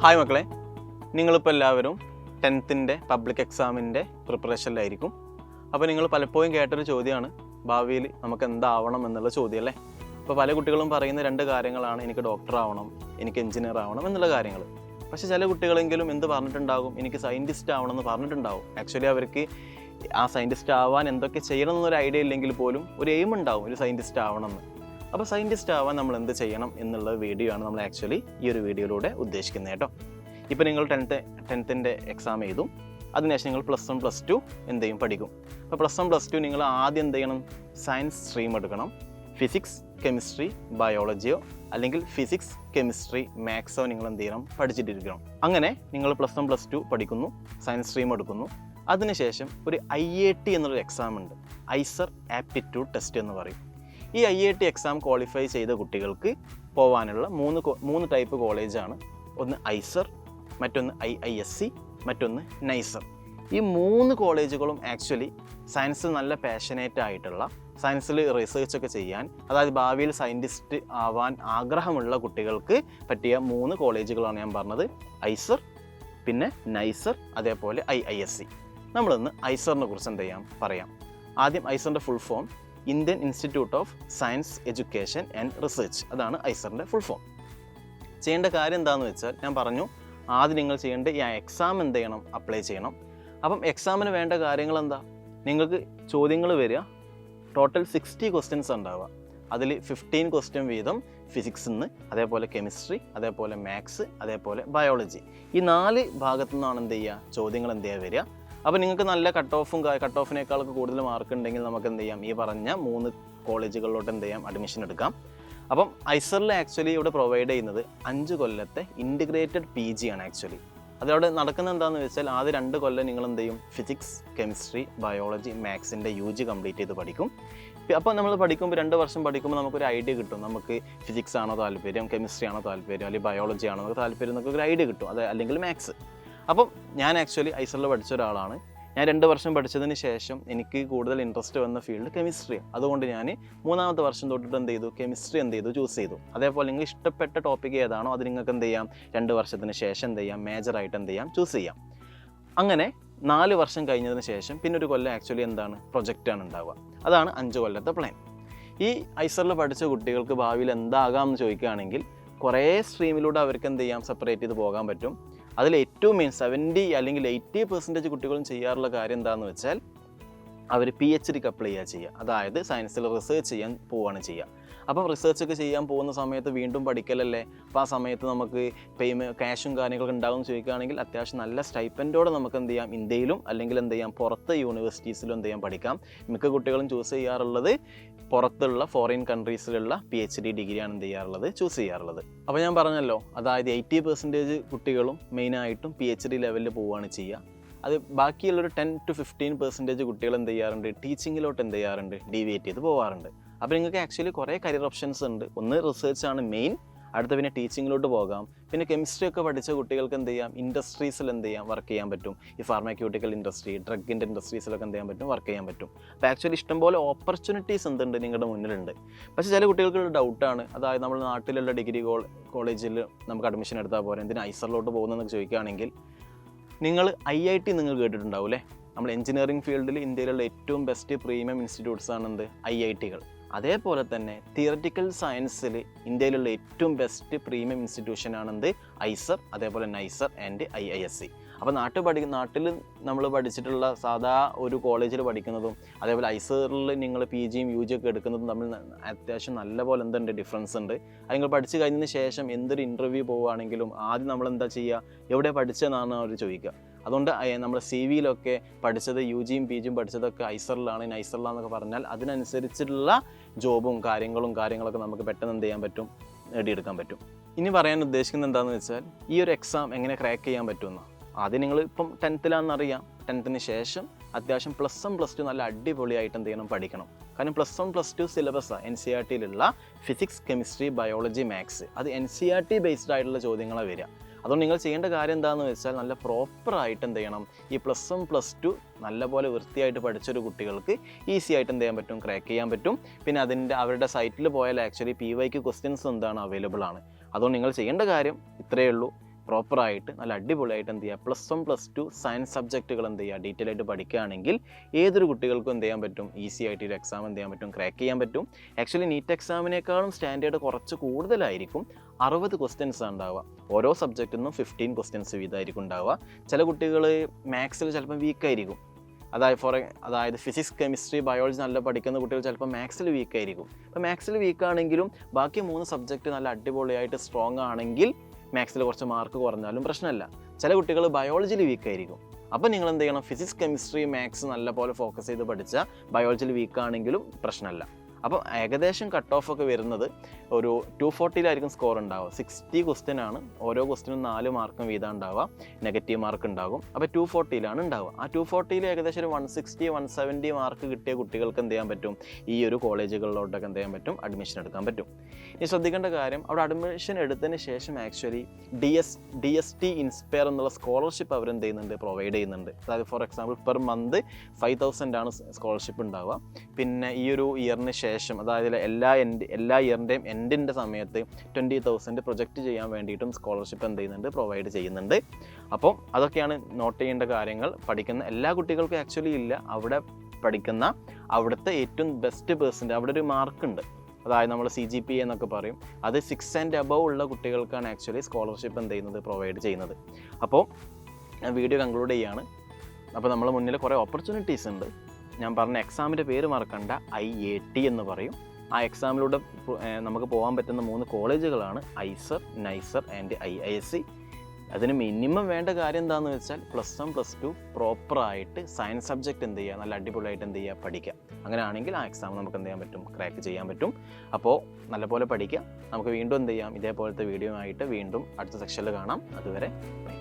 Hi മക്കളെ, നിങ്ങളിപ്പോൾ എല്ലാവരും 10th പബ്ലിക് എക്സാമിൻ്റെ പ്രിപ്പറേഷനിലായിരിക്കും. അപ്പോൾ നിങ്ങൾ പലപ്പോഴും കേട്ടൊരു ചോദ്യമാണ്, ഭാവിയിൽ നമുക്ക് എന്താവണം എന്നുള്ള ചോദ്യം അല്ലേ. അപ്പോൾ പല കുട്ടികളും പറയുന്ന രണ്ട് കാര്യങ്ങളാണ്, എനിക്ക് ഡോക്ടർ ആവണം, എനിക്ക് എഞ്ചിനീയർ ആവണം എന്നുള്ള കാര്യങ്ങൾ. പക്ഷേ ചില കുട്ടികളെങ്കിലും എന്ത് പറഞ്ഞിട്ടുണ്ടാകും, എനിക്ക് സയൻറ്റിസ്റ്റ് ആവണം എന്ന് പറഞ്ഞിട്ടുണ്ടാവും. ആക്ച്വലി അവർക്ക് ആ സയൻറ്റിസ്റ്റ് ആവാൻ എന്തൊക്കെ ചെയ്യണം എന്നൊരു ഐഡിയ ഇല്ലെങ്കിൽ പോലും ഒരു എയിം ഉണ്ടാവും, ഒരു സയൻറ്റിസ്റ്റ് ആവണമെന്ന്. അപ്പോൾ സയൻറ്റിസ്റ്റ് ആവാൻ നമ്മൾ എന്ത് ചെയ്യണം എന്നുള്ള വീഡിയോ ആണ് നമ്മൾ ആക്ച്വലി ഈ ഒരു വീഡിയോയിലൂടെ ഉദ്ദേശിക്കുന്നത് കേട്ടോ. ഇപ്പോൾ നിങ്ങൾ 10th എക്സാം എഴുതും, അതിനുശേഷം നിങ്ങൾ +1 +2 എന്ത് ചെയ്യും, പഠിക്കും. അപ്പോൾ +1 +2 നിങ്ങൾ ആദ്യം എന്ത് ചെയ്യണം, സയൻസ് സ്ട്രീം എടുക്കണം. ഫിസിക്സ്, കെമിസ്ട്രി, ബയോളജിയോ അല്ലെങ്കിൽ ഫിസിക്സ്, കെമിസ്ട്രി, മാത്സോ നിങ്ങൾ എന്ത് ചെയ്യണം, പഠിച്ചിട്ടിരിക്കണം. അങ്ങനെ നിങ്ങൾ +1 +2 പഠിക്കുന്നു, സയൻസ് സ്ട്രീം എടുക്കുന്നു. അതിനുശേഷം ഒരു IAT എന്നൊരു എക്സാം ഉണ്ട്, ഐസർ ആപ്റ്റിറ്റ്യൂഡ് ടെസ്റ്റ് എന്ന് പറയും. ഈ IAT എക്സാം ക്വാളിഫൈ ചെയ്ത കുട്ടികൾക്ക് പോകാനുള്ള മൂന്ന് ടൈപ്പ് കോളേജാണ്. ഒന്ന് ഐസർ, മറ്റൊന്ന് IISc, മറ്റൊന്ന് നൈസർ. ഈ 3 കോളേജുകളും ആക്ച്വലി സയൻസിൽ നല്ല പാഷനേറ്റ് ആയിട്ടുള്ള, സയൻസിൽ റിസർച്ചൊക്കെ ചെയ്യാൻ, അതായത് ഭാവിയിൽ സയൻറ്റിസ്റ്റ് ആവാൻ ആഗ്രഹമുള്ള കുട്ടികൾക്ക് പറ്റിയ 3 കോളേജുകളാണ് ഞാൻ പറഞ്ഞത്. ഐസർ, പിന്നെ നൈസർ, അതേപോലെ IISc. നമ്മളിന്ന് ഐസറിനെ കുറിച്ച് എന്ത് പറയാം. ആദ്യം ഐസറിൻ്റെ full form Indian Institute of Science Education and Research. അതാണ് ഐസറിൻ്റെ ഫുൾ ഫോം. ചെയ്യേണ്ട കാര്യം എന്താണെന്ന് വെച്ചാൽ, ഞാൻ പറഞ്ഞു ആദ്യം നിങ്ങൾ ചെയ്യേണ്ട ഈ എക്സാം എന്ത് ചെയ്യണം, അപ്ലൈ ചെയ്യണം. അപ്പം എക്സാമിന് വേണ്ട കാര്യങ്ങൾ എന്താ, നിങ്ങൾക്ക് ചോദ്യങ്ങൾ വരിക, ടോട്ടൽ 60 ക്വസ്റ്റ്യൻസ് ഉണ്ടാവുക. അതിൽ 15 ക്വസ്റ്റ്യൻ വീതം ഫിസിക്സിൽ നിന്ന്, അതേപോലെ കെമിസ്ട്രി, അതേപോലെ മാത്സ്, അതേപോലെ ബയോളജി. ഈ 4 ഭാഗത്തു നിന്നാണ് എന്ത് ചെയ്യുക, ചോദ്യങ്ങൾ എന്ത് ചെയ്യുക വരിക. അപ്പോൾ നിങ്ങൾക്ക് നല്ല കട്ട് ഓഫിനേക്കാളൊക്കെ കൂടുതൽ മാർക്ക് ഉണ്ടെങ്കിൽ നമുക്ക് എന്ത് ചെയ്യാം, ഈ പറഞ്ഞ 3 കോളേജുകളിലോട്ട് എന്ത് ചെയ്യാം, അഡ്മിഷൻ എടുക്കാം. അപ്പം ഐസറിൽ ആക്ച്വലി ഇവിടെ പ്രൊവൈഡ് ചെയ്യുന്നത് 5 കൊല്ലത്തെ ഇൻറ്റിഗ്രേറ്റഡ് PG ആണ് ആക്ച്വലി. അതവിടെ നടക്കുന്നത് എന്താണെന്ന് വെച്ചാൽ, ആദ്യം 2 കൊല്ലം നിങ്ങൾ എന്ത് ചെയ്യും, ഫിസിക്സ്, കെമിസ്ട്രി, ബയോളജി, മാത്സിൻ്റെ UG കംപ്ലീറ്റ് ചെയ്ത് പഠിക്കും. അപ്പോൾ നമ്മൾ പഠിക്കുമ്പോൾ 2 വർഷം പഠിക്കുമ്പോൾ നമുക്കൊരു ഐഡിയ കിട്ടും, നമുക്ക് ഫിസിക്സ് ആണോ താല്പര്യം, കെമിസ്ട്രി ആണോ താല്പര്യം, അല്ലെങ്കിൽ ബയോളജി ആണോ താല്പര്യം എന്നൊക്കെ ഒരു ഐഡിയ കിട്ടും, അത് അല്ലെങ്കിൽ മാത്സ്. അപ്പം ഞാൻ ആക്ച്വലി ഐസറിൽ പഠിച്ച ഒരാളാണ്. ഞാൻ 2 വർഷം പഠിച്ചതിന് ശേഷം എനിക്ക് കൂടുതൽ ഇൻട്രസ്റ്റ് വന്ന ഫീൽഡ് കെമിസ്ട്രിയാണ്. അതുകൊണ്ട് ഞാൻ 3ാമത്തെ വർഷം തൊട്ടിട്ട് എന്ത് ചെയ്തു, കെമിസ്ട്രി എന്ത് ചെയ്തു, ചൂസ് ചെയ്തു. അതേപോലെ നിങ്ങൾക്ക് ഇഷ്ടപ്പെട്ട ടോപ്പിക് ഏതാണോ അത് നിങ്ങൾക്ക് എന്ത് ചെയ്യാം, 2 വർഷത്തിന് ശേഷം എന്ത് ചെയ്യാം, മേജറായിട്ട് എന്ത് ചെയ്യാം, ചൂസ് ചെയ്യാം. അങ്ങനെ 4 വർഷം കഴിഞ്ഞതിന് ശേഷം പിന്നെ ഒരു കൊല്ലം ആക്ച്വലി എന്താണ്, പ്രൊജക്റ്റാണ് ഉണ്ടാവുക. അതാണ് 5 കൊല്ലത്തെ പ്ലാൻ. ഈ ഐസറിൽ പഠിച്ച കുട്ടികൾക്ക് ഭാവിയിൽ എന്താകാം എന്ന് ചോദിക്കുകയാണെങ്കിൽ, കുറേ സ്ട്രീമിലൂടെ അവർക്ക് എന്ത് ചെയ്യാം, സെപ്പറേറ്റ് ചെയ്ത് പോകാൻ പറ്റും. അതിൽ ഏറ്റവും മെയിൻ 70 അല്ലെങ്കിൽ 80% കുട്ടികളും ചെയ്യാറുള്ള കാര്യം എന്താണെന്ന് വെച്ചാൽ, അവർ PhDക്ക് അപ്ലൈ ചെയ്യുക. അതായത് സയൻസിൽ റിസർച്ച് ചെയ്യാൻ പോവുകയാണ് ചെയ്യുക. അപ്പം റിസർച്ചൊക്കെ ചെയ്യാൻ പോകുന്ന സമയത്ത് വീണ്ടും പഠിക്കലല്ലേ. അപ്പോൾ ആ സമയത്ത് നമുക്ക് ക്യാഷും കാര്യങ്ങളൊക്കെ ഉണ്ടാകും എന്ന് ചോദിക്കുകയാണെങ്കിൽ, അത്യാവശ്യം നല്ല സ്റ്റൈപ്പൻഡോടെ നമുക്ക് എന്ത് ചെയ്യാം, ഇന്ത്യയിലും അല്ലെങ്കിൽ എന്ത് ചെയ്യാം, പുറത്ത് യൂണിവേഴ്സിറ്റീസിലും എന്ത് ചെയ്യാം, പഠിക്കാം. മിക്ക കുട്ടികളും ചൂസ് ചെയ്യാറുള്ളത് പുറത്തുള്ള ഫോറിൻ കൺട്രീസിലുള്ള PhD ഡിഗ്രിയാണ് എന്ത് ചെയ്യാറുള്ളത്, ചൂസ് ചെയ്യാറുള്ളത്. അപ്പോൾ ഞാൻ പറഞ്ഞല്ലോ, അതായത് 80% കുട്ടികളും മെയിനായിട്ടും PhD ലെവലിൽ പോവുകയാണ് ചെയ്യുക. അത് ബാക്കിയുള്ളൊരു 10 to 15% കുട്ടികൾ എന്ത് ചെയ്യാറുണ്ട്, ടീച്ചിങ്ങിലോട്ട് എന്ത് ചെയ്യാറുണ്ട്, ഡീവിയേറ്റ് ചെയ്ത് പോകാറുണ്ട്. അപ്പോൾ നിങ്ങൾക്ക് ആക്ച്വലി കുറേ കരിയർ ഓപ്ഷൻസ് ഉണ്ട്. ഒന്ന് റിസർച്ചാണ് മെയിൻ, അടുത്ത പിന്നെ ടീച്ചിങ്ങിലോട്ട് പോകാം. പിന്നെ കെമിസ്ട്രി ഒക്കെ പഠിച്ച കുട്ടികൾക്ക് എന്ത് ചെയ്യാം, ഇൻഡസ്ട്രീസിൽ എന്ത് ചെയ്യാം, വർക്ക് ചെയ്യാൻ പറ്റും. ഈ ഫാർമസ്യൂട്ടിക്കൽ ഇൻഡസ്ട്രി, ഡ്രഗിൻ്റെ ഇൻഡസ്ട്രീസിലൊക്കെ എന്ത് ചെയ്യാൻ പറ്റും, വർക്ക് ചെയ്യാൻ പറ്റും. അപ്പോൾ ആക്ച്വലി ഇഷ്ടംപോലെ ഓപ്പർച്യൂണിറ്റീസ് എന്തുണ്ട് നിങ്ങളുടെ മുന്നിലുണ്ട്. പക്ഷേ ചില കുട്ടികൾക്കുള്ള ഡൗട്ടാണ്, അതായത് നമ്മുടെ നാട്ടിലുള്ള ഡിഗ്രി കോളേജിൽ നമുക്ക് അഡ്മിഷൻ എടുത്താൽ പോരെ, എന്തിന് ഐസറിലോട്ട് പോകുന്നതെന്ന് ചോദിക്കുകയാണെങ്കിൽ, നിങ്ങൾ IIT നിങ്ങൾ കേട്ടിട്ടുണ്ടാവും അല്ലേ. നമ്മൾ എഞ്ചിനീയറിംഗ് ഫീൽഡിൽ ഇന്ത്യയിലുള്ള ഏറ്റവും ബെസ്റ്റ് പ്രീമിയം ഇൻസ്റ്റിറ്റ്യൂട്ട്സ് ആണ് എന്ത്, IIT-കൾ. അതേപോലെ തന്നെ തിയററ്റിക്കൽ സയൻസിൽ ഇന്ത്യയിലുള്ള ഏറ്റവും ബെസ്റ്റ് പ്രീമിയം ഇൻസ്റ്റിറ്റ്യൂഷനാണ് എന്ത്, ഐസർ, അതേപോലെ നൈസർ ആൻഡ് IISc. അപ്പോൾ നാട്ടിൽ നമ്മൾ പഠിച്ചിട്ടുള്ള സാധാ ഒരു കോളേജിൽ പഠിക്കുന്നതും അതേപോലെ ഐസറിൽ നിങ്ങൾ PGയും UG ഒക്കെ എടുക്കുന്നതും തമ്മിൽ അത്യാവശ്യം നല്ല പോലെ എന്തുണ്ട്, ഡിഫറൻസ് ഉണ്ട്. അത് നിങ്ങൾ പഠിച്ചു കഴിഞ്ഞതിന് ശേഷം എന്തൊരു ഇൻ്റർവ്യൂ പോവുകയാണെങ്കിലും ആദ്യം നമ്മൾ എന്താ ചെയ്യുക, എവിടെ പഠിച്ചതെന്നാണ് അവർ ചോദിക്കുക. അതുകൊണ്ട് നമ്മുടെ CV-യിലൊക്കെ പഠിച്ചത് UGയും PGയും പഠിച്ചതൊക്കെ ഐസറിലാണ്, നൈസറിലാണെന്നൊക്കെ പറഞ്ഞാൽ അതിനനുസരിച്ചുള്ള ജോബും കാര്യങ്ങളൊക്കെ നമുക്ക് പെട്ടെന്ന് എന്ത് ചെയ്യാൻ പറ്റും, നേടിയെടുക്കാൻ പറ്റും. ഇനി പറയാൻ ഉദ്ദേശിക്കുന്നത് എന്താണെന്ന് വെച്ചാൽ, ഈ ഒരു എക്സാം എങ്ങനെ ക്രാക്ക് ചെയ്യാൻ പറ്റുമെന്ന്. ആദ്യം നിങ്ങൾ ഇപ്പം 10th-ലാണെന്നറിയാം, 10th-ന് ശേഷം അത്യാവശ്യം +1 +2 നല്ല അടിപൊളിയായിട്ട് എന്ത് ചെയ്യണം, പഠിക്കണം. കാരണം +1 +2 സിലബസാണ് NCERT-യിലുള്ള ഫിസിക്സ്, കെമിസ്ട്രി, ബയോളജി, മാത്സ്. അത് NCERT ബേസ്ഡ് ആയിട്ടുള്ള ചോദ്യങ്ങളാണ് വരിക. അതുകൊണ്ട് നിങ്ങൾ ചെയ്യേണ്ട കാര്യം എന്താണെന്ന് വെച്ചാൽ, നല്ല പ്രോപ്പറായിട്ട് എന്ത് ചെയ്യണം, ഈ +1 +2 നല്ലപോലെ വൃത്തിയായിട്ട് പഠിച്ചൊരു കുട്ടികൾക്ക് ഈസി ആയിട്ട് എന്ത് ചെയ്യാൻ പറ്റും, ക്രാക്ക് ചെയ്യാൻ പറ്റും. പിന്നെ അവരുടെ സൈറ്റിൽ പോയാൽ ആക്ച്വലി PYQ ക്വസ്റ്റ്യൻസ് എന്താണ് അവൈലബിൾ ആണ്. അതുകൊണ്ട് നിങ്ങൾ ചെയ്യേണ്ട കാര്യം ഇത്രയേ ഉള്ളൂ. പ്രോപ്പറായിട്ട് നല്ല അടിപൊളിയായിട്ട് എന്ത് ചെയ്യുക, +1 +2 സയൻസ് സബ്ജക്റ്റുകൾ എന്ത് ചെയ്യുക, ഡീറ്റെയിൽ ആയിട്ട് പഠിക്കുകയാണെങ്കിൽ ഏതൊരു കുട്ടികൾക്കും എന്ത് ചെയ്യാൻ പറ്റും, ഈസി ആയിട്ട് ഒരു എക്സാം എന്ത് ചെയ്യാൻ പറ്റും, ക്രാക്ക് ചെയ്യാൻ പറ്റും. ആക്ച്വലി നീറ്റ് എക്സാമിനേക്കാളും സ്റ്റാൻഡേർഡ് കുറച്ച് കൂടുതലായിരിക്കും. 60 ക്വസ്റ്റ്യൻസ് ഉണ്ടാവുക. ഓരോ സബ്ജക്റ്റിൽ നിന്നും 15 ക്വസ്റ്റ്യൻസ് വീതമായിരിക്കും ഉണ്ടാവുക. ചില കുട്ടികൾ മാത്സിൽ ചിലപ്പോൾ വീക്കായിരിക്കും. അതായത് ഫിസിക്സ്, കെമിസ്ട്രി, ബയോളജി നല്ല പഠിക്കുന്ന കുട്ടികൾ ചിലപ്പോൾ മാത്സിൽ വീക്കായിരിക്കും. അപ്പോൾ മാത്സിൽ വീക്കാണെങ്കിലും ബാക്കി 3 സബ്ജക്റ്റ് നല്ല അടിപൊളിയായിട്ട് സ്ട്രോങ് ആണെങ്കിൽ മാത്സിൽ കുറച്ച് മാർക്ക് കുറഞ്ഞാലും പ്രശ്നമല്ല. ചില കുട്ടികൾ ബയോളജിയിൽ വീക്കായിരിക്കും. അപ്പോൾ നിങ്ങൾ എന്ത് ചെയ്യണം, ഫിസിക്സ്, കെമിസ്ട്രി, മാത്സ് നല്ല പോലെ ഫോക്കസ് ചെയ്ത് പഠിച്ചാൽ ബയോളജിയിൽ വീക്കാണെങ്കിലും പ്രശ്നമല്ല. അപ്പോൾ ഏകദേശം കട്ട് ഓഫ് ഒക്കെ വരുന്നത് ഒരു 240 സ്കോർ ഉണ്ടാവുക. 60 ക്വസ്റ്റ്യൻ ആണ്. ഓരോ ക്വസ്റ്റിനും 4 മാർക്കും വീതം ഉണ്ടാവുക. നെഗറ്റീവ് മാർക്ക് ഉണ്ടാകും. അപ്പോൾ 240 ഉണ്ടാവുക. ആ 240 ഏകദേശം ഒരു 160, 170 മാർക്ക് കിട്ടിയ കുട്ടികൾക്ക് എന്ത് ചെയ്യാൻ പറ്റും, ഈ ഒരു കോളേജുകളിലോട്ടൊക്കെ എന്ത് ചെയ്യാൻ പറ്റും, അഡ്മിഷൻ എടുക്കാൻ പറ്റും. ഇനി ശ്രദ്ധിക്കേണ്ട കാര്യം, അവിടെ അഡ്മിഷൻ എടുത്തതിന് ശേഷം ആക്ച്വലി DST ഇൻസ്പയർ എന്നുള്ള സ്കോളർഷിപ്പ് അവരെന്ത് ചെയ്യുന്നുണ്ട്, പ്രൊവൈഡ് ചെയ്യുന്നുണ്ട്. അതായത് ഫോർ എക്സാമ്പിൾ പെർ മന്ത് 5,000 ആണ് സ്കോളർഷിപ്പ് ഉണ്ടാവുക. പിന്നെ ഈ ഒരു ഇയറിന് ശേഷം, അതായത് എല്ലാ ഇയറിൻ്റെയും എൻഡിൻ്റെ സമയത്ത് 20,000 പ്രൊജക്റ്റ് ചെയ്യാൻ വേണ്ടിയിട്ടും സ്കോളർഷിപ്പ് എന്ത് ചെയ്യുന്നുണ്ട്, പ്രൊവൈഡ് ചെയ്യുന്നുണ്ട്. അപ്പോൾ അതൊക്കെയാണ് നോട്ട് ചെയ്യേണ്ട കാര്യങ്ങൾ. പഠിക്കുന്ന എല്ലാ കുട്ടികൾക്കും ആക്ച്വലി ഇല്ല. അവിടെ പഠിക്കുന്ന അവിടുത്തെ ഏറ്റവും ബെസ്റ്റ് പേഴ്സൻ്റ്, അവിടെ ഒരു മാർക്കുണ്ട്. അതായത് നമ്മൾ CGPA എന്നൊക്കെ പറയും. അത് 6 and above ഉള്ള കുട്ടികൾക്കാണ് ആക്ച്വലി സ്കോളർഷിപ്പ് എന്ത് ചെയ്യുന്നത്, പ്രൊവൈഡ് ചെയ്യുന്നത്. അപ്പോൾ ഞാൻ വീഡിയോ കൺക്ലൂഡ് ചെയ്യാണ്. അപ്പോൾ നമ്മളെ മുന്നിൽ കുറേ ഓപ്പർച്യൂണിറ്റീസ് ഉണ്ട്. ഞാൻ പറഞ്ഞ എക്സാമിൻ്റെ പേര് മറക്കണ്ട, IAT എന്ന് പറയും. ആ എക്സാമിലൂടെ നമുക്ക് പോകാൻ പറ്റുന്ന 3 കോളേജുകളാണ് ഐസർ, നൈസർ ആൻഡ് IISc. അതിന് മിനിമം വേണ്ട കാര്യം എന്താണെന്ന് വെച്ചാൽ +1 +2 പ്രോപ്പറായിട്ട് സയൻസ് സബ്ജക്റ്റ് എന്ത് ചെയ്യുക, നല്ല അടിപൊളിയായിട്ട് എന്ത് ചെയ്യുക, പഠിക്കുക. അങ്ങനെയാണെങ്കിൽ ആ എക്സാം നമുക്ക് എന്ത് ചെയ്യാൻ പറ്റും, ക്രാക്ക് ചെയ്യാൻ പറ്റും. അപ്പോൾ നല്ലപോലെ പഠിക്കുക. നമുക്ക് വീണ്ടും എന്ത് ചെയ്യാം, ഇതേപോലത്തെ വീഡിയോ ആയിട്ട് വീണ്ടും അടുത്ത സെക്ഷനിൽ കാണാം. അതുവരെ ബൈ.